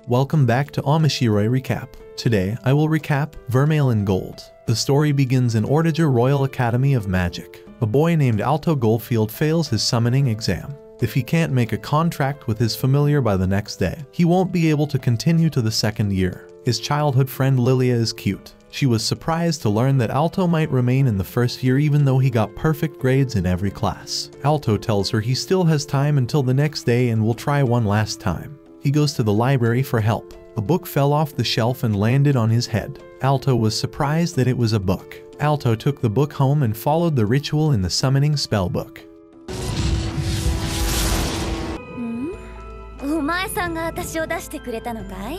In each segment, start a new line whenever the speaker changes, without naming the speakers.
Welcome back to Omishiroi Recap. Today, I will recap Vermeil in Gold. The story begins in Ortager Royal Academy of Magic. A boy named Alto Goldfield fails his summoning exam. If he can't make a contract with his familiar by the next day, he won't be able to continue to the second year. His childhood friend Lilia is cute. She was surprised to learn that Alto might remain in the first year even though he got perfect grades in every class. Alto tells her he still has time until the next day and will try one last time. He goes to the library for help. A book fell off the shelf and landed on his head. Alto was surprised that it was a book. Alto took the book home and followed the ritual in the summoning spell book.
お前さんが私を出してくれたのかい?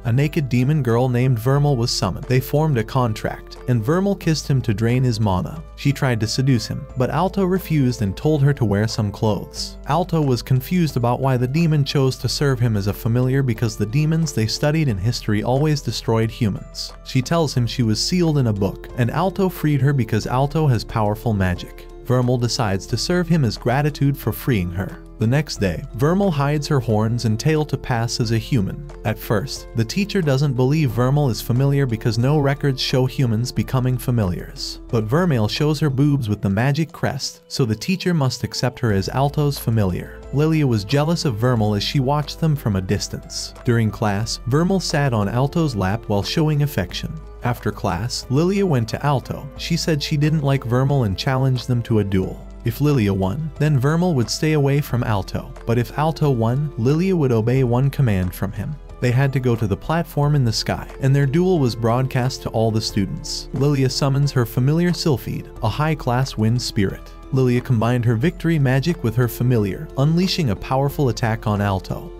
A naked demon girl named Vermeil was summoned. They formed a contract, and Vermeil kissed him to drain his mana. She tried to seduce him, but Alto refused and told her to wear some clothes. Alto was confused about why the demon chose to serve him as a familiar because the demons they studied in history always destroyed humans. She tells him she was sealed in a book, and Alto freed her because Alto has powerful magic. Vermeil decides to serve him as gratitude for freeing her. The next day, Vermeil hides her horns and tail to pass as a human. At first, the teacher doesn't believe Vermeil is familiar because no records show humans becoming familiars. But Vermeil shows her boobs with the magic crest, so the teacher must accept her as Alto's familiar. Lilia was jealous of Vermeil as she watched them from a distance. During class, Vermeil sat on Alto's lap while showing affection. After class, Lilia went to Alto. She said she didn't like Vermeil and challenged them to a duel. If Lilia won, then Vermeil would stay away from Alto, but if Alto won, Lilia would obey one command from him. They had to go to the platform in the sky, and their duel was broadcast to all the students. Lilia summons her familiar Sylphide, a high-class wind spirit. Lilia combined her victory magic with her familiar, unleashing a powerful attack on Alto.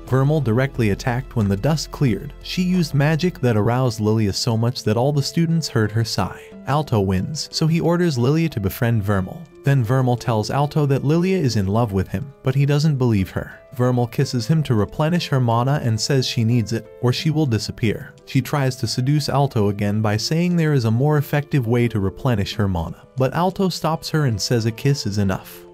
Vermeil directly attacked when the dust cleared. She used magic that aroused Lilia so much that all the students heard her sigh. Alto wins, so he orders Lilia to befriend Vermeil. Then Vermeil tells Alto that Lilia is in love with him, but he doesn't believe her. Vermeil kisses him to replenish her mana and says she needs it, or she will disappear. She tries to seduce Alto again by saying there is a more effective way to replenish her mana, but Alto stops her and says a kiss is enough.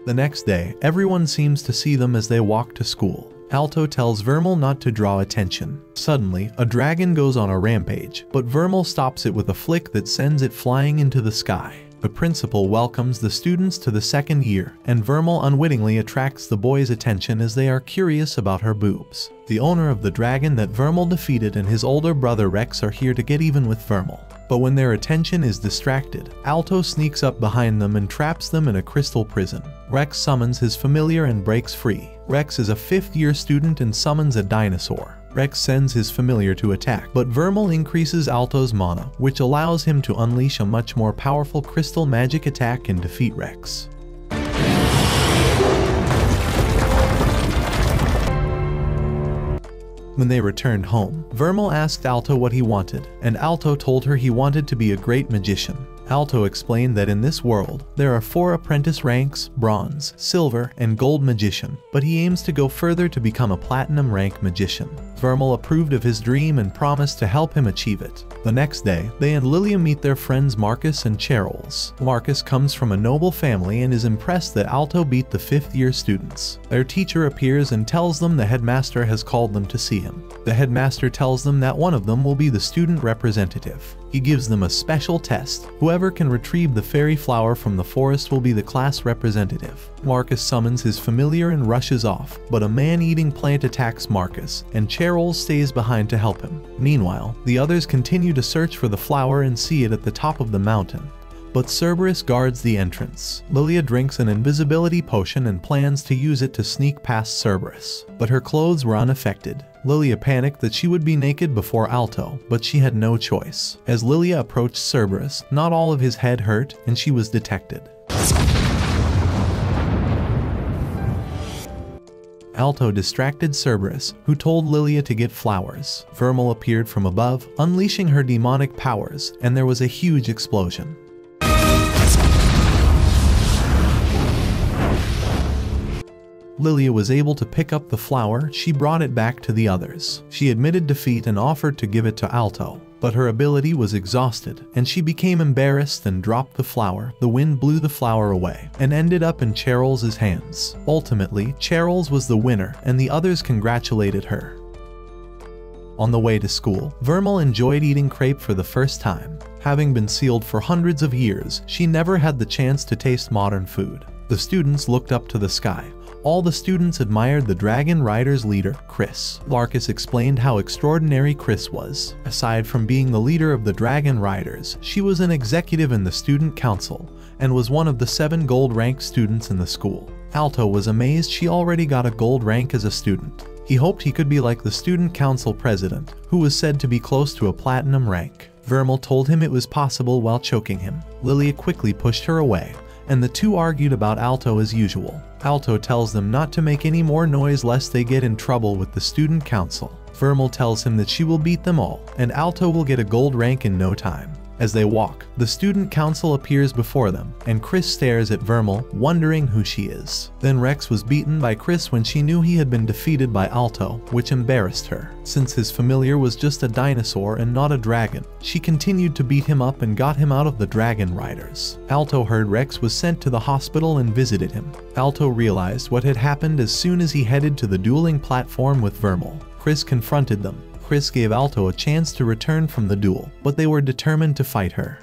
The next day, everyone seems to see them as they walk to school. Alto tells Vermeil not to draw attention. Suddenly, a dragon goes on a rampage, but Vermeil stops it with a flick that sends it flying into the sky. The principal welcomes the students to the second year, and Vermeil unwittingly attracts the boys' attention as they are curious about her boobs. The owner of the dragon that Vermeil defeated and his older brother Rex are here to get even with Vermeil. But when their attention is distracted, Alto sneaks up behind them and traps them in a crystal prison. Rex summons his familiar and breaks free. Rex is a 5th-year student and summons a dinosaur. Rex sends his familiar to attack, but Vermeil increases Alto's mana, which allows him to unleash a much more powerful crystal magic attack and defeat Rex. When they returned home, Vermeil asked Alto what he wanted, and Alto told her he wanted to be a great magician. Alto explained that in this world, there are 4 apprentice ranks: bronze, silver, and gold magician, but he aims to go further to become a platinum rank magician. Vermeil approved of his dream and promised to help him achieve it. The next day, they and Lilia meet their friends Marcus and Charles. Marcus comes from a noble family and is impressed that Alto beat the 5th-year students. Their teacher appears and tells them the headmaster has called them to see him. The headmaster tells them that one of them will be the student representative. He gives them a special test. Whoever can retrieve the fairy flower from the forest will be the class representative. Marcus summons his familiar and rushes off, but a man-eating plant attacks Marcus, and Charles stays behind to help him. Meanwhile, the others continue to search for the flower and see it at the top of the mountain. But Cerberus guards the entrance. Lilia drinks an invisibility potion and plans to use it to sneak past Cerberus, but her clothes were unaffected. Lilia panicked that she would be naked before Alto, but she had no choice. As Lilia approached Cerberus, not all of his head hurt, and she was detected. Alto distracted Cerberus, who told Lilia to get flowers. Vermeil appeared from above, unleashing her demonic powers, and there was a huge explosion. Lilia was able to pick up the flower. She brought it back to the others. She admitted defeat and offered to give it to Alto. But her ability was exhausted, and she became embarrassed and dropped the flower. The wind blew the flower away, and ended up in Cheryl's hands. Ultimately, Cheryl's was the winner, and the others congratulated her. On the way to school, Vermal enjoyed eating crepe for the first time. Having been sealed for hundreds of years, she never had the chance to taste modern food. The students looked up to the sky. All the students admired the Dragon Riders' leader, Chris. Larkus explained how extraordinary Chris was. Aside from being the leader of the Dragon Riders, she was an executive in the student council, and was one of the 7 gold-ranked students in the school. Alto was amazed she already got a gold rank as a student. He hoped he could be like the student council president, who was said to be close to a platinum rank. Vermal told him it was possible while choking him. Lilia quickly pushed her away, and the two argued about Alto as usual. Alto tells them not to make any more noise lest they get in trouble with the student council. Vermal tells him that she will beat them all, and Alto will get a gold rank in no time. As they walk, the student council appears before them, and Chris stares at Vermal, wondering who she is. Then Rex was beaten by Chris when she knew he had been defeated by Alto, which embarrassed her. Since his familiar was just a dinosaur and not a dragon, she continued to beat him up and got him out of the Dragon Riders. Alto heard Rex was sent to the hospital and visited him. Alto realized what had happened as soon as he headed to the dueling platform with Vermal. Chris confronted them. Chris gave Alto a chance to return from the duel, but they were determined to fight her.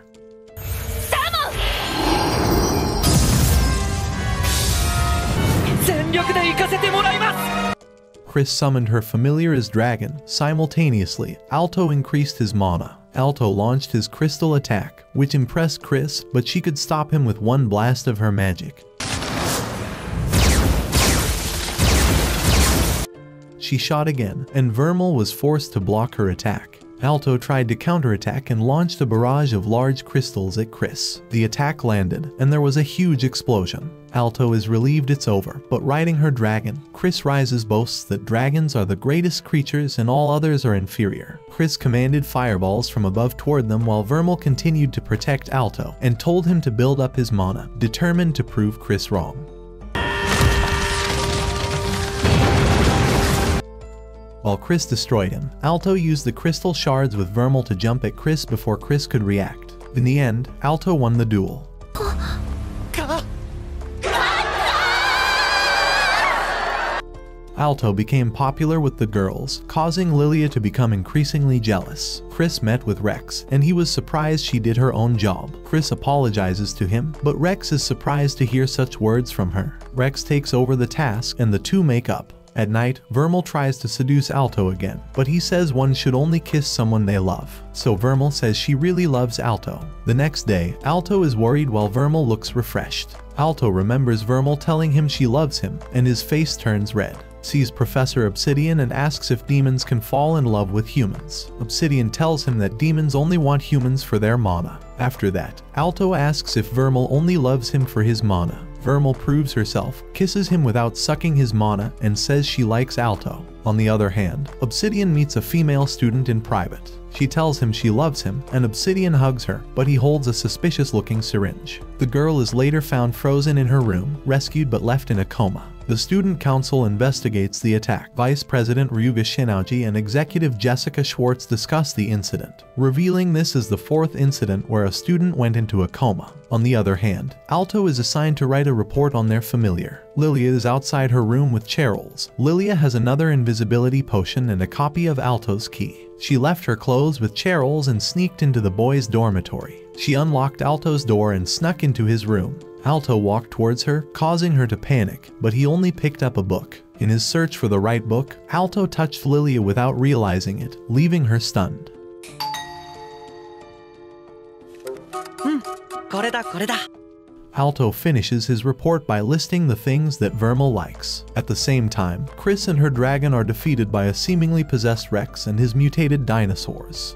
Chris summoned her familiar as Dragon. Simultaneously, Alto increased his mana. Alto launched his crystal attack, which impressed Chris, but she could stop him with one blast of her magic. She shot again, and Vermal was forced to block her attack. Alto tried to counterattack and launched a barrage of large crystals at Chris. The attack landed, and there was a huge explosion. Alto is relieved it's over, but riding her dragon, Chris rises boasts that dragons are the greatest creatures and all others are inferior. Chris commanded fireballs from above toward them while Vermal continued to protect Alto and told him to build up his mana, determined to prove Chris wrong. While Chris destroyed him, Alto used the crystal shards with Vermal to jump at Chris before Chris could react. In the end, Alto won the duel. Alto became popular with the girls, causing Lilia to become increasingly jealous. Chris met with Rex, and he was surprised she did her own job. Chris apologizes to him, but Rex is surprised to hear such words from her. Rex takes over the task, and the two make up. At night, Vermal tries to seduce Alto again, but he says one should only kiss someone they love. So Vermal says she really loves Alto. The next day, Alto is worried while Vermal looks refreshed. Alto remembers Vermal telling him she loves him, and his face turns red. Sees Professor Obsidian and asks if demons can fall in love with humans. Obsidian tells him that demons only want humans for their mana. After that, Alto asks if Vermal only loves him for his mana. Vermal proves herself, kisses him without sucking his mana, and says she likes Alto. On the other hand, Obsidian meets a female student in private. She tells him she loves him, and Obsidian hugs her, but he holds a suspicious-looking syringe. The girl is later found frozen in her room, rescued but left in a coma. The student council investigates the attack. Vice President Ryuga Shinauji and Executive Jessica Schwartz discuss the incident, revealing this is the 4th incident where a student went into a coma. On the other hand, Alto is assigned to write a report on their familiar. Lilia is outside her room with Cheryl's. Lilia has another invisibility potion and a copy of Alto's key. She left her clothes with Cheryl's and sneaked into the boys' dormitory. She unlocked Alto's door and snuck into his room. Alto walked towards her, causing her to panic, but he only picked up a book. In his search for the right book, Alto touched Lilia without realizing it, leaving her stunned. Alto finishes his report by listing the things that Vermal likes. At the same time, Chris and her dragon are defeated by a seemingly possessed Rex and his mutated dinosaurs.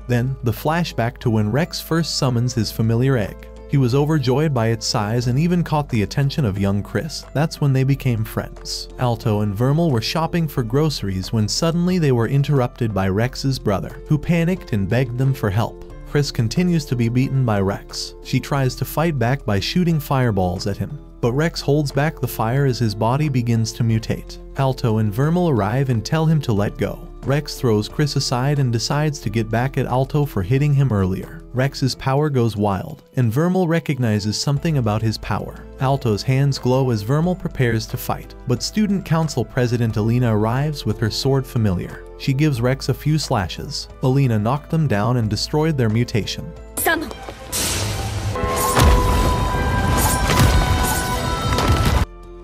Then, the flashback to when Rex first summons his familiar egg. He was overjoyed by its size and even caught the attention of young Chris. That's when they became friends. Alto and Vermal were shopping for groceries when suddenly they were interrupted by Rex's brother, who panicked and begged them for help. Chris continues to be beaten by Rex. She tries to fight back by shooting fireballs at him, but Rex holds back the fire as his body begins to mutate. Alto and Vermal arrive and tell him to let go. Rex throws Chris aside and decides to get back at Alto for hitting him earlier. Rex's power goes wild, and Vermal recognizes something about his power. Alto's hands glow as Vermal prepares to fight, but Student Council President Alina arrives with her sword familiar. She gives Rex a few slashes. Alina knocked them down and destroyed their mutation.
Summon.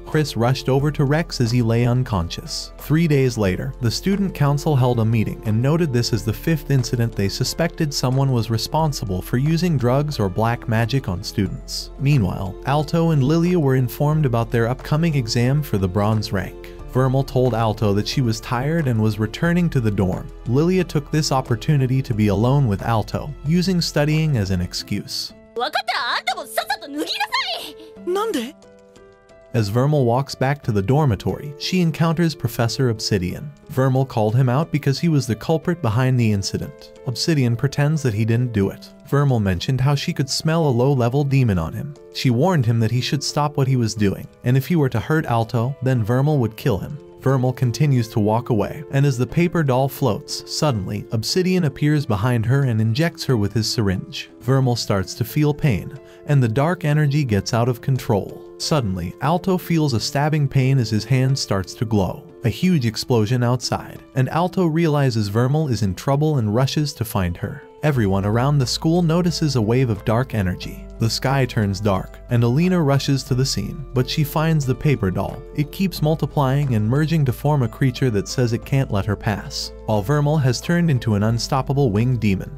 Chris rushed over to Rex as he lay unconscious. 3 days later, the student council held a meeting and noted this as the 5th incident they suspected someone was responsible for using drugs or black magic on students. Meanwhile, Alto and Lilia were informed about their upcoming exam for the bronze rank. Vermal told Alto that she was tired and was returning to the dorm. Lilia took this opportunity to be alone with Alto, using studying as an excuse. As Vermal walks back to the dormitory, she encounters Professor Obsidian. Vermal called him out because he was the culprit behind the incident. Obsidian pretends that he didn't do it. Vermal mentioned how she could smell a low-level demon on him. She warned him that he should stop what he was doing, and if he were to hurt Alto, then Vermal would kill him. Vermal continues to walk away, and as the paper doll floats, suddenly, Obsidian appears behind her and injects her with his syringe. Vermal starts to feel pain, and the dark energy gets out of control. Suddenly, Alto feels a stabbing pain as his hand starts to glow. A huge explosion outside, and Alto realizes Vermal is in trouble and rushes to find her. Everyone around the school notices a wave of dark energy. The sky turns dark, and Alina rushes to the scene, but she finds the paper doll. It keeps multiplying and merging to form a creature that says it can't let her pass, while Vermal has turned into an unstoppable winged demon.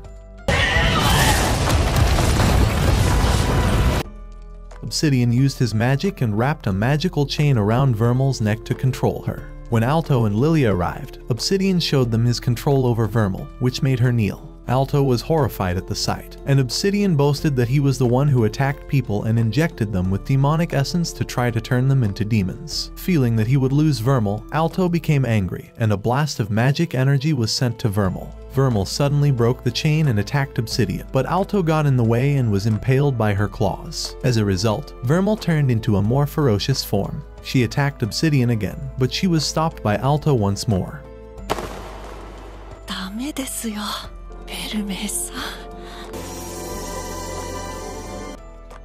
Obsidian used his magic and wrapped a magical chain around Vermal's neck to control her. When Alto and Lilia arrived, Obsidian showed them his control over Vermal, which made her kneel. Alto was horrified at the sight, and Obsidian boasted that he was the one who attacked people and injected them with demonic essence to try to turn them into demons. Feeling that he would lose Vermal, Alto became angry, and a blast of magic energy was sent to Vermal. Vermal suddenly broke the chain and attacked Obsidian, but Alto got in the way and was impaled by her claws. As a result, Vermal turned into a more ferocious form. She attacked Obsidian again, but she was stopped by Alto once more.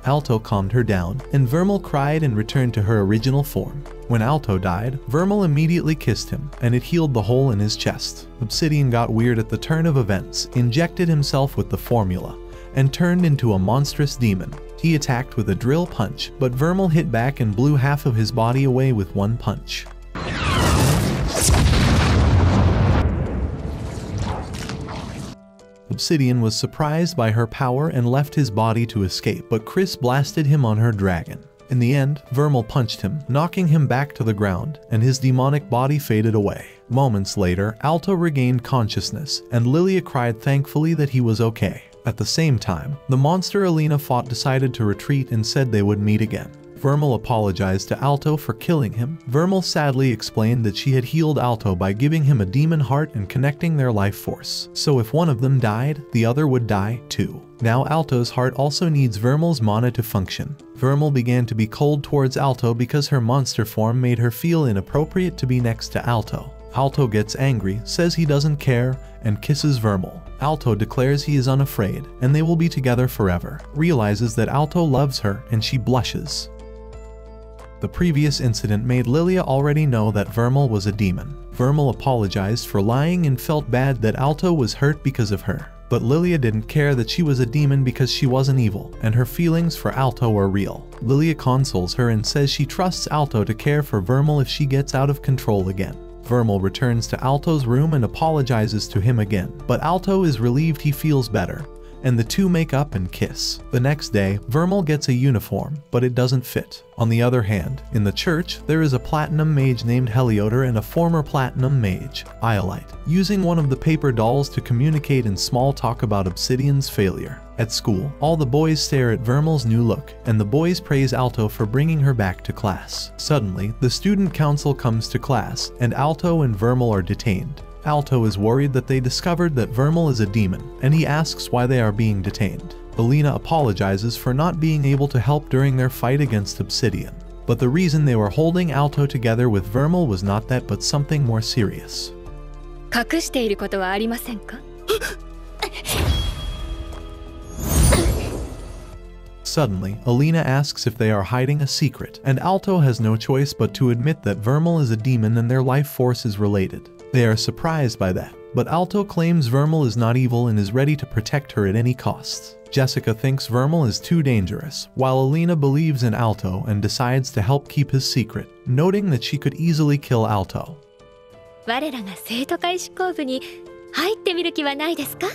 Alto calmed her down, and Vermal cried and returned to her original form. When Alto died, Vermal immediately kissed him, and it healed the hole in his chest. Obsidian got weird at the turn of events, injected himself with the formula, and turned into a monstrous demon. He attacked with a drill punch, but Vermal hit back and blew half of his body away with one punch. Obsidian was surprised by her power and left his body to escape, but Chris blasted him on her dragon. In the end, Vermal punched him, knocking him back to the ground, and his demonic body faded away. Moments later, Alto regained consciousness, and Lilia cried thankfully that he was okay. At the same time, the monster Alina fought decided to retreat and said they would meet again. Vermal apologized to Alto for killing him. Vermal sadly explained that she had healed Alto by giving him a demon heart and connecting their life force. So if one of them died, the other would die too. Now Alto's heart also needs Vermal's mana to function. Vermal began to be cold towards Alto because her monster form made her feel inappropriate to be next to Alto. Alto gets angry, says he doesn't care, and kisses Vermal. Alto declares he is unafraid, and they will be together forever. Realizes that Alto loves her, and she blushes. The previous incident made Lilia already know that Vermal was a demon. Vermal apologized for lying and felt bad that Alto was hurt because of her. But Lilia didn't care that she was a demon because she wasn't evil, and her feelings for Alto were real. Lilia consoles her and says she trusts Alto to care for Vermal if she gets out of control again. Vermal returns to Alto's room and apologizes to him again, but Alto is relieved he feels better, and the two make up and kiss. The next day, Vermal gets a uniform, but it doesn't fit. On the other hand, in the church, there is a platinum mage named Heliodor and a former platinum mage, Iolite, using one of the paper dolls to communicate in small talk about Obsidian's failure. At school, all the boys stare at Vermal's new look, and the boys praise Alto for bringing her back to class. Suddenly, the student council comes to class, and Alto and Vermal are detained. Alto is worried that they discovered that Vermal is a demon, and he asks why they are being detained. Alina apologizes for not being able to help during their fight against Obsidian. But the reason they were holding Alto together with Vermal was not that but something more serious.
隠していることはありませんか？
Suddenly, Alina asks if they are hiding a secret, and Alto has no choice but to admit that Vermal is a demon and their life force is related. They are surprised by that, but Alto claims Vermal is not evil and is ready to protect her at any cost. Jessica thinks Vermal is too dangerous, while Alina believes in Alto and decides to help keep his secret, noting that she could easily kill Alto.
我らが生徒会執行部に入ってみる気はないですか？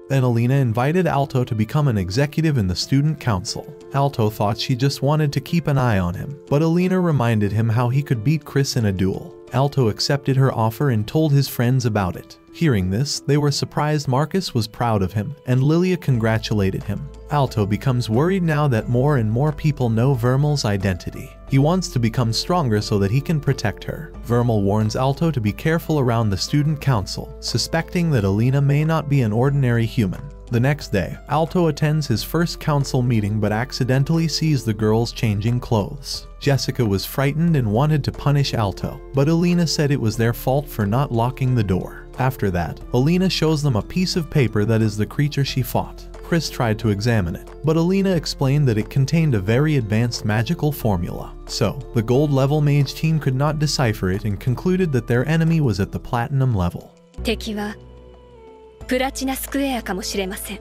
Then Alina invited Alto to become an executive in the student council. Alto thought she just wanted to keep an eye on him, but Alina reminded him how he could beat Chris in a duel. Alto accepted her offer and told his friends about it. Hearing this, they were surprised Marcus was proud of him, and Lilia congratulated him. Alto becomes worried now that more and more people know Vermal's identity. He wants to become stronger so that he can protect her. Vermal warns Alto to be careful around the student council, suspecting that Alina may not be an ordinary human. The next day, Alto attends his first council meeting but accidentally sees the girls changing clothes. Jessica was frightened and wanted to punish Alto, but Alina said it was their fault for not locking the door. After that, Alina shows them a piece of paper that is the creature she fought. Chris tried to examine it, but Alina explained that it contained a very advanced magical formula. So, the gold level mage team could not decipher it and concluded that their enemy was at the platinum level.
敵はプラチナスクエアかもしれません。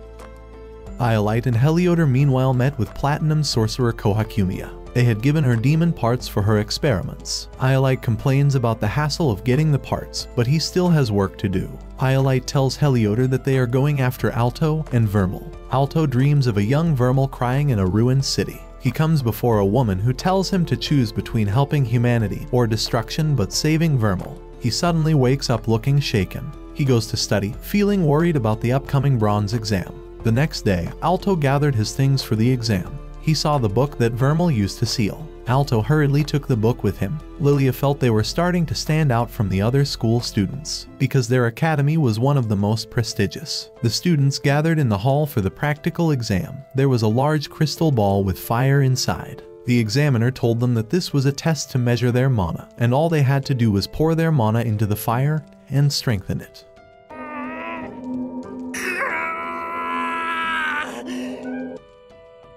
Iolite and Heliodor meanwhile met with platinum sorcerer Kohakumiya. They had given her demon parts for her experiments. Iolite complains about the hassle of getting the parts, but he still has work to do. Iolite tells Heliodor that they are going after Alto and Vermal. Alto dreams of a young Vermal crying in a ruined city. He comes before a woman who tells him to choose between helping humanity or destruction but saving Vermal. He suddenly wakes up looking shaken. He goes to study, feeling worried about the upcoming bronze exam. The next day, Alto gathered his things for the exam. He saw the book that Vermal used to seal. Alto hurriedly took the book with him. Lilia felt they were starting to stand out from the other school students, because their academy was one of the most prestigious. The students gathered in the hall for the practical exam. There was a large crystal ball with fire inside. The examiner told them that this was a test to measure their mana, and all they had to do was pour their mana into the fire and strengthen it.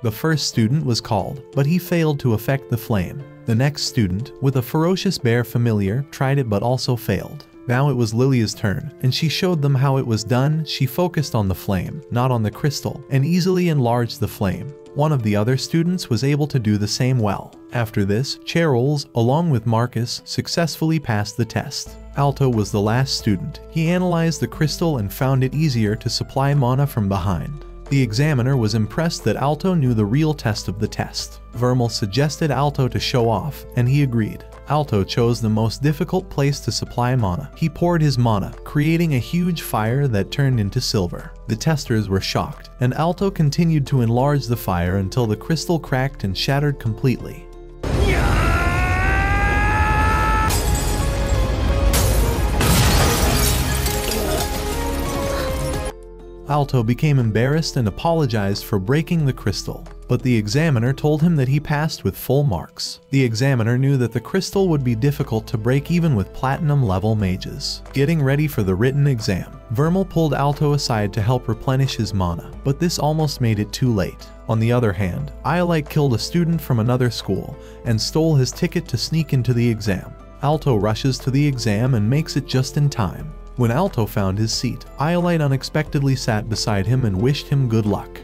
The first student was called, but he failed to affect the flame. The next student, with a ferocious bear familiar, tried it but also failed. Now it was Lilia's turn, and she showed them how it was done. She focused on the flame, not on the crystal, and easily enlarged the flame. One of the other students was able to do the same well. After this, Cherols, along with Marcus, successfully passed the test. Alto was the last student. He analyzed the crystal and found it easier to supply mana from behind. The examiner was impressed that Alto knew the real test of the test. Vermal suggested Alto to show off, and he agreed. Alto chose the most difficult place to supply mana. He poured his mana, creating a huge fire that turned into silver. The testers were shocked, and Alto continued to enlarge the fire until the crystal cracked and shattered completely. Alto became embarrassed and apologized for breaking the crystal, but the examiner told him that he passed with full marks. The examiner knew that the crystal would be difficult to break even with platinum level mages. Getting ready for the written exam, Vermal pulled Alto aside to help replenish his mana, but this almost made it too late. On the other hand, Iolite killed a student from another school and stole his ticket to sneak into the exam. Alto rushes to the exam and makes it just in time. When Alto found his seat, Iolite unexpectedly sat beside him and wished him good luck.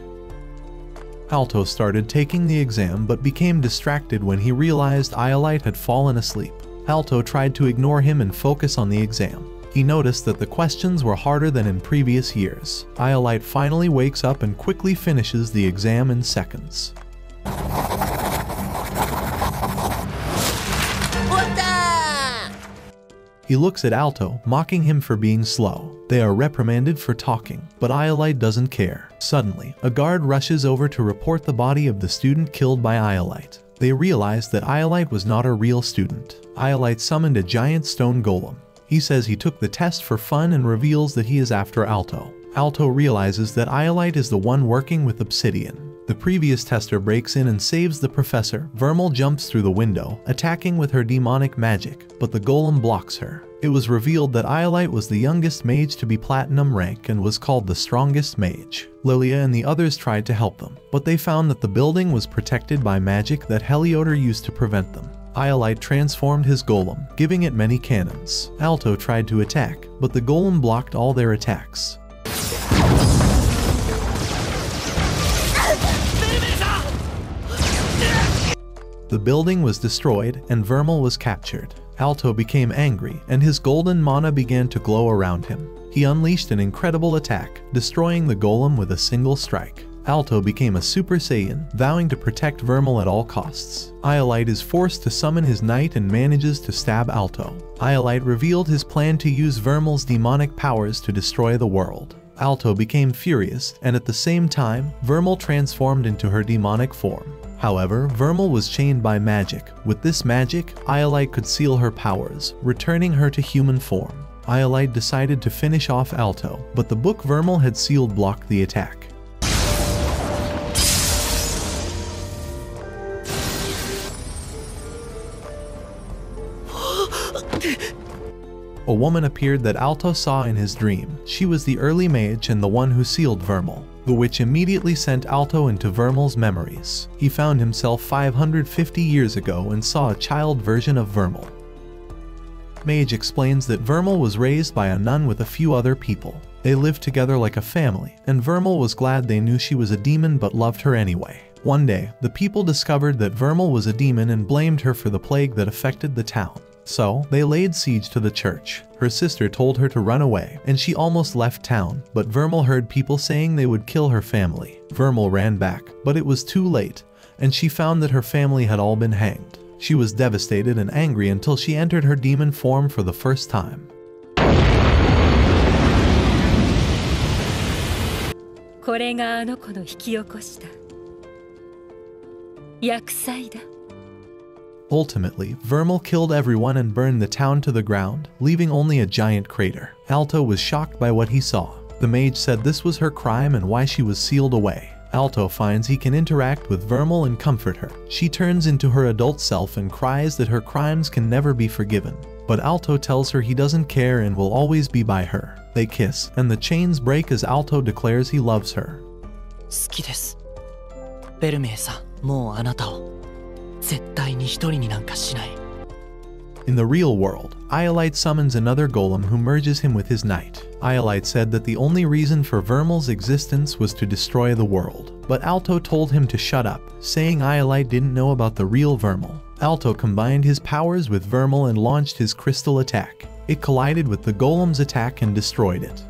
Alto started taking the exam but became distracted when he realized Iolite had fallen asleep. Alto tried to ignore him and focus on the exam. He noticed that the questions were harder than in previous years. Iolite finally wakes up and quickly finishes the exam in seconds. He looks at Alto, mocking him for being slow. They are reprimanded for talking, but Iolite doesn't care. Suddenly, a guard rushes over to report the body of the student killed by Iolite. They realize that Iolite was not a real student. Iolite summoned a giant stone golem. He says he took the test for fun and reveals that he is after Alto. Alto realizes that Iolite is the one working with Obsidian. The previous tester breaks in and saves the professor. Vermal jumps through the window, attacking with her demonic magic, but the golem blocks her. It was revealed that Iolite was the youngest mage to be platinum rank and was called the strongest mage. Lilia and the others tried to help them, but they found that the building was protected by magic that Heliodor used to prevent them. Iolite transformed his golem, giving it many cannons. Alto tried to attack, but the golem blocked all their attacks. The building was destroyed and Vermal was captured. Alto became angry and his golden mana began to glow around him. He unleashed an incredible attack, destroying the golem with a single strike. Alto became a Super Saiyan, vowing to protect Vermal at all costs. Iolite is forced to summon his knight and manages to stab Alto. Iolite revealed his plan to use Vermal's demonic powers to destroy the world. Alto became furious, and at the same time, Vermal transformed into her demonic form. However, Vermal was chained by magic. With this magic, Iolite could seal her powers, returning her to human form. Iolite decided to finish off Alto, but the book Vermal had sealed blocked the attack. A woman appeared that Alto saw in his dream. She was the early mage and the one who sealed Vermal. The witch immediately sent Alto into Vermal's memories. He found himself 550 years ago and saw a child version of Vermal. Mage explains that Vermal was raised by a nun with a few other people. They lived together like a family, and Vermal was glad they knew she was a demon but loved her anyway. One day, the people discovered that Vermal was a demon and blamed her for the plague that affected the town. So, they laid siege to the church. Her sister told her to run away, and she almost left town, but Vermal heard people saying they would kill her family. Vermal ran back, but it was too late, and she found that her family had all been hanged. She was devastated and angry until she entered her demon form for the first time.
これがあの子の引き起こした厄災だ。
Ultimately, Vermal killed everyone and burned the town to the ground, leaving only a giant crater. Alto was shocked by what he saw. The mage said this was her crime and why she was sealed away. Alto finds he can interact with Vermal and comfort her. She turns into her adult self and cries that her crimes can never be forgiven. But Alto tells her he doesn't care and will always be by her. They kiss, and the chains break as Alto declares he loves her.
好きです。ベルメイさん、もうあなたを絶対に一人になんかしない。
In the real world, Iolite summons another golem who merges him with his knight. Iolite said that the only reason for Vermal's existence was to destroy the world, but Alto told him to shut up, saying Iolite didn't know about the real Vermal. Alto combined his powers with Vermal and launched his crystal attack. It collided with the golem's attack and destroyed it.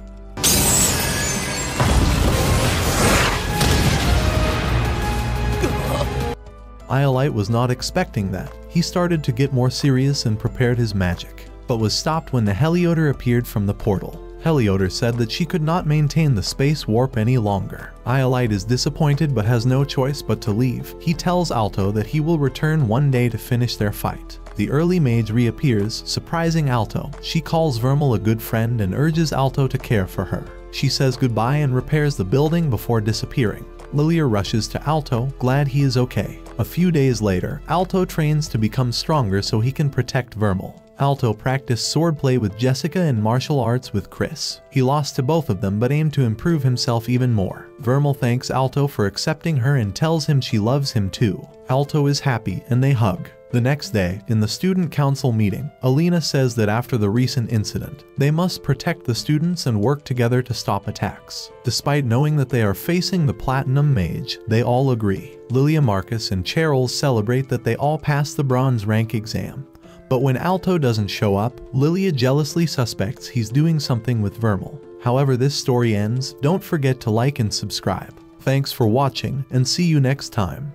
Iolite was not expecting that. He started to get more serious and prepared his magic, but was stopped when the Heliodor appeared from the portal. Heliodor said that she could not maintain the space warp any longer. Iolite is disappointed but has no choice but to leave. He tells Alto that he will return one day to finish their fight. The early mage reappears, surprising Alto. She calls Vermal a good friend and urges Alto to care for her. She says goodbye and repairs the building before disappearing. Lilia rushes to Alto, glad he is okay. A few days later, Alto trains to become stronger so he can protect Vermal. Alto practiced swordplay with Jessica and martial arts with Chris. He lost to both of them but aimed to improve himself even more. Vermal thanks Alto for accepting her and tells him she loves him too. Alto is happy and they hug. The next day, in the student council meeting, Alina says that after the recent incident, they must protect the students and work together to stop attacks. Despite knowing that they are facing the Platinum Mage, they all agree. Lilia, Marcus, and Cheryl celebrate that they all passed the bronze rank exam. But when Alto doesn't show up, Lilia jealously suspects he's doing something with Vermal. However this story ends, don't forget to like and subscribe. Thanks for watching, and see you next time.